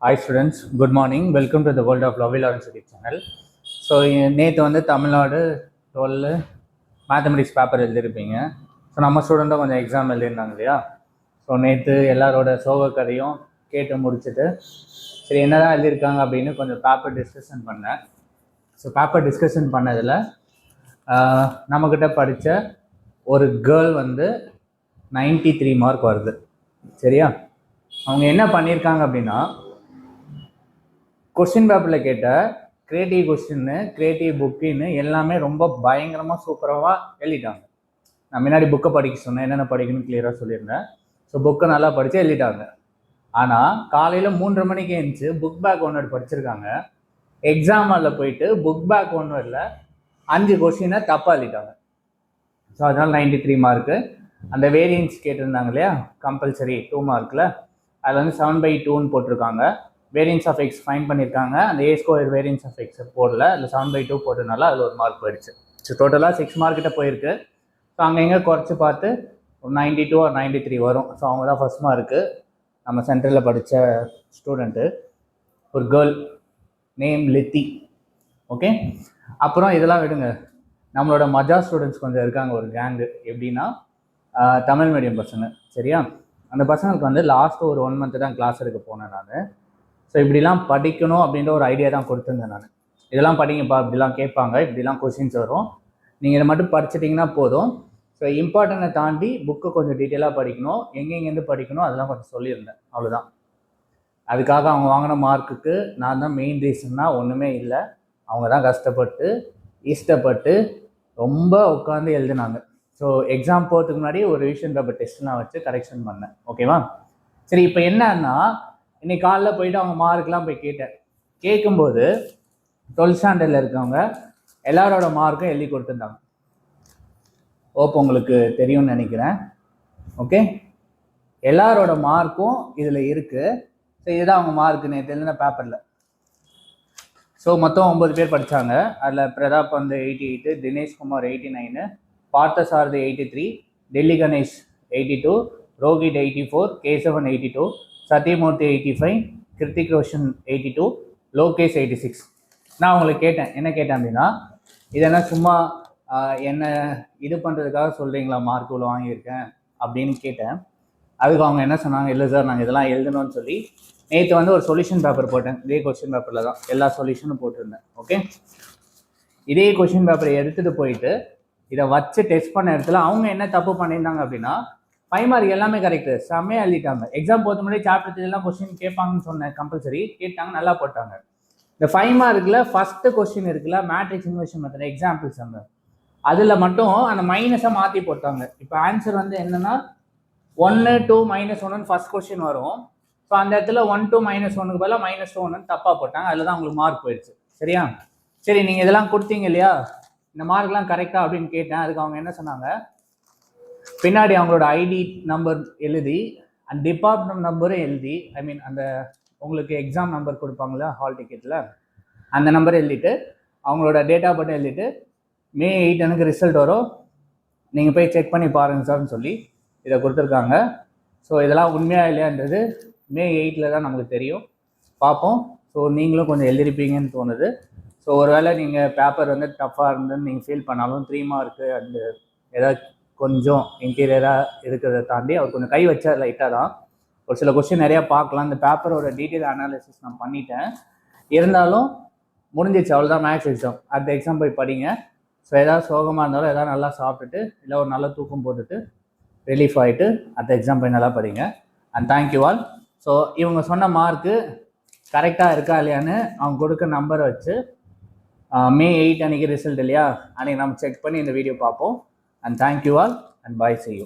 Hi students, good morning. Welcome to the World of Lovely Lawrence YouTube channel. So நேற்று வந்து Tamil Nadu 12 mathematics paper எழுதியிருப்பீங்க. So நம்ம ஸ்டூடெண்ட்டும் கொஞ்சம் exam எழுதியிருந்தாங்க இல்லையா? So நேற்று எல்லாரோட சோக கதையும் கேட்டு முடிச்சுட்டு சரி என்னதான் எழுதியிருக்காங்க அப்படின்னு கொஞ்சம் பேப்பர் டிஸ்கஷன் பண்ணேன். ஸோ பேப்பர் டிஸ்கஷன் பண்ணதில் நம்மக்கிட்ட படித்த ஒரு கேர்ள் வந்து 93 மார்க் வருது. சரியா? அவங்க என்ன பண்ணியிருக்காங்க அப்படின்னா, கொஸ்டின் பேப்பரில் கேட்ட கிரியேட்டிவ் கொஸ்டின்னு கிரியேட்டிவ் புக்குன்னு எல்லாமே ரொம்ப பயங்கரமாக சூப்பராக எழுதிட்டாங்க. நான் முன்னாடி புக்கை படிக்க சொன்னேன், என்னென்ன படிக்கணும்னு கிளியராக சொல்லியிருந்தேன். ஸோ புக்கை நல்லா படித்து எழுதிட்டாங்க. ஆனால் காலையில் 3:30 மணிக்கு எழுந்துச்சு புக் பேக் ஒன்று படிச்சிருக்காங்க. எக்ஸாம் ஹாலில் போயிட்டு புக் பேக் ஒன்றும் இல்லை, 5 கொஸ்டினை தப்பாக எழுதிட்டாங்க. ஸோ அதனால் 93 மார்க்கு. அந்த வேரியன்ஸ் கேட்டிருந்தாங்க இல்லையா, கம்பல்சரி 2 மார்க்கில், அதில் வந்து 7/2ன்னு போட்டிருக்காங்க. வேரியன்ஸ் ஆஃப் எக்ஸ் ஃபைன் பண்ணியிருக்காங்க. அந்த ஏ ஸ்கொயர் வேரியன்ஸ் ஆஃப் எக்ஸ் போடல, அதில் 7/2 போட்டதுனால அதில் ஒரு மார்க் போயிடுச்சு. ஸோ டோட்டலாக 6 மார்க்கிட்ட போயிருக்கு. ஸோ அங்கே எங்கே குறைச்சி பார்த்து ஒரு 92 or 93 வரும். ஸோ அவங்க தான் ஃபஸ்ட் மார்க்கு. நம்ம சென்டரில் படித்த ஸ்டூடெண்ட்டு, ஒரு கேர்ள் நேம் லித்தி. ஓகே, அப்புறம் இதெல்லாம் விடுங்க, நம்மளோட மஜா ஸ்டூடெண்ட்ஸ் கொஞ்சம் இருக்காங்க, ஒரு கேங்கு. எப்படின்னா தமிழ் மீடியம் பசங்க. சரியா? அந்த பசங்களுக்கு வந்து லாஸ்ட்டு ஒரு 1 மந்த்து தான் கிளாஸ் எடுக்க போனேன் நான். ஸோ இப்படிலாம் படிக்கணும் அப்படின்ற ஒரு ஐடியா தான் கொடுத்துருந்தேன் நான். இதெல்லாம் படிங்கப்பா, இப்படிலாம் கேட்பாங்க, இப்படிலாம் கொஷின்ஸ் வரும், நீங்கள் இதை மட்டும் படிச்சிட்டிங்கன்னா போதும். ஸோ இம்பார்ட்டண்ட்டை தாண்டி புக்கு கொஞ்சம் டீட்டெயிலாக படிக்கணும், எங்கெங்கேருந்து படிக்கணும் அதெல்லாம் கொஞ்சம் சொல்லியிருந்தேன். அவ்வளோதான். அதுக்காக அவங்க வாங்கின மார்க்குக்கு நான் தான் மெயின் ரீசன்னா ஒன்றுமே இல்லை. அவங்க தான் கஷ்டப்பட்டு இஷ்டப்பட்டு ரொம்ப உட்காந்து எழுதினாங்க. ஸோ எக்ஸாம் போகிறதுக்கு முன்னாடி ஒரு ரிவிஷன் பேப்பர் டெஸ்ட்லாம் வச்சு கரெக்ஷன் பண்ணேன். ஓகேவா? சரி, இப்போ என்னன்னா இன்னைக்கு காலைல போயிட்டு அவங்க மார்க்லாம் போய் கேட்டேன். கேட்கும்போது 12th ஸ்டாண்டர்டில் இருக்கவங்க எல்லாரோட மார்க்கும் எழுதி கொடுத்துருந்தாங்க. ஓப் உங்களுக்கு தெரியும்னு நினைக்கிறேன். ஓகே, எல்லாரோட மார்க்கும் இதில் இருக்குது. ஸோ இதுதான் அவங்க மார்க்கு நேற்று எழுதின பேப்பரில். ஸோ மொத்தம் 9 பேர் படித்தாங்க. அதில் பிரதாப் வந்து 88, தினேஷ்குமார் 89, பார்த்தசாரதி 83, டெல்லி கணேஷ் 82, ரோஹித் 84, கேசவன் 82, சத்யமூர்த்தி 85, கிருத்திக் ரோஷன் 82, லோகேஷ் 86. நான் உங்களுக்கு கேட்டேன், என்ன கேட்டேன் அப்படின்னா, இதெல்லாம் சும்மா என்ன இது பண்ணுறதுக்காக சொல்கிறீங்களா மார்க் இவ்வளோ வாங்கியிருக்கேன் அப்படின்னு கேட்டேன். அதுக்கு அவங்க என்ன சொன்னாங்க, இல்லை சார் நாங்கள் இதெல்லாம் எழுதணும்னு சொல்லி நேற்று வந்து ஒரு சொல்யூஷன் பேப்பர் போட்டேன். இதே கொஸ்டின் பேப்பரில் தான் எல்லா சொல்யூஷனும் போட்டிருந்தேன். ஓகே, இதே கொஸ்டின் பேப்பரை எடுத்துகிட்டு போயிட்டு இதை வச்சு டெஸ்ட் பண்ண இடத்துல அவங்க என்ன தப்பு பண்ணியிருந்தாங்க அப்படின்னா, 5 மார்க் எல்லாமே கரெக்டு, செம்மையாக எழுதிட்டாங்க. எக்ஸாம் போகிறது முன்னாடி சாப்டர் எல்லாம் கொஸ்டின் கேட்பாங்கன்னு சொன்னேன், கம்பல்சரி கேட்டாங்க, நல்லா போட்டாங்க. இந்த 5 மார்க்கில் ஃபஸ்ட்டு கொஸ்டின் இருக்குல்ல, மேட்ரிக்ஸ் இன்வர்ஷன் மெத்தட் எக்ஸாம்பிள்ஸ், அந்த அதில் மட்டும் அந்த மைனஸை மாற்றி போட்டாங்க. இப்போ ஆன்சர் வந்து என்னென்னா 1, 2, -1 ஃபஸ்ட் கொஸ்டின் வரும். ஸோ அந்த இடத்துல 1, 2, -1க்கு பதிலாக -2, 1 தப்பாக போட்டாங்க. அதில் தான் உங்களுக்கு மார்க் போயிடுச்சு. சரியா? சரி, நீங்கள் இதெல்லாம் கொடுத்தீங்க இல்லையா, இந்த மார்க்லாம் கரெக்டாக அப்படின்னு கேட்டேன். அதுக்கு அவங்க என்ன சொன்னாங்க, பின்னாடி அவங்களோட ஐடி நம்பர் எழுதி அந்த டிபார்ட்மெண்ட் நம்பரும் எழுதி, ஐ மீன் அந்த உங்களுக்கு எக்ஸாம் நம்பர் கொடுப்பாங்களா ஹால் டிக்கெட்டில், அந்த நம்பர் எழுதிட்டு அவங்களோட டேட்டா பட்டன் எழுதிட்டு May 8 எனக்கு ரிசல்ட் வரும், நீங்கள் போய் செக் பண்ணி பாருங்கள் சார்னு சொல்லி இதை கொடுத்துருக்காங்க. ஸோ இதெல்லாம் உண்மையாக இல்லையான்றது May 8 தான் நமக்கு தெரியும், பார்ப்போம். ஸோ நீங்களும் கொஞ்சம் எழுதிருப்பீங்கன்னு தோணுது. ஸோ ஒருவேளை நீங்கள் பேப்பர் வந்து டஃப்பாக இருந்துன்னு நீங்கள் ஃபீல் பண்ணாலும் 3 மார்க்கு அந்த ஏதாவது கொஞ்சம் இன்டீரியராக இருக்கிறத தாண்டி அவர் கொஞ்சம் கை வச்சா லைட்டாக தான் ஒரு சில கொஸ்டின் நிறையா பார்க்கலாம். இந்த பேப்பரோட டீட்டெயில் அனாலிசிஸ் நான் பண்ணிட்டேன். இருந்தாலும் முடிஞ்சிச்சு, அவ்வளோதான் மேக்ஸ் எக்ஸாம். அடுத்த எக்ஸாம் போய் படிங்க. ஸோ ஏதாவது சோகமாக இருந்தாலும் ஏதாவது நல்லா சாப்பிட்டுட்டு இல்லை ஒரு நல்ல தூக்கம் போட்டுட்டு ரிலீஃப் ஆகிட்டு அடுத்த எக்ஸாம் போய் நல்லா படிங்க. And thank you all. ஸோ இவங்க சொன்ன மார்க்கு கரெக்டாக இருக்கா இல்லையான்னு அவங்க கொடுக்க நம்பரை வச்சு May 8 அன்றைக்கி ரிசல்ட் இல்லையா, அன்றைக்கி நம்ம செக் பண்ணி இந்த வீடியோ பார்ப்போம். And thank you all and bye, see you.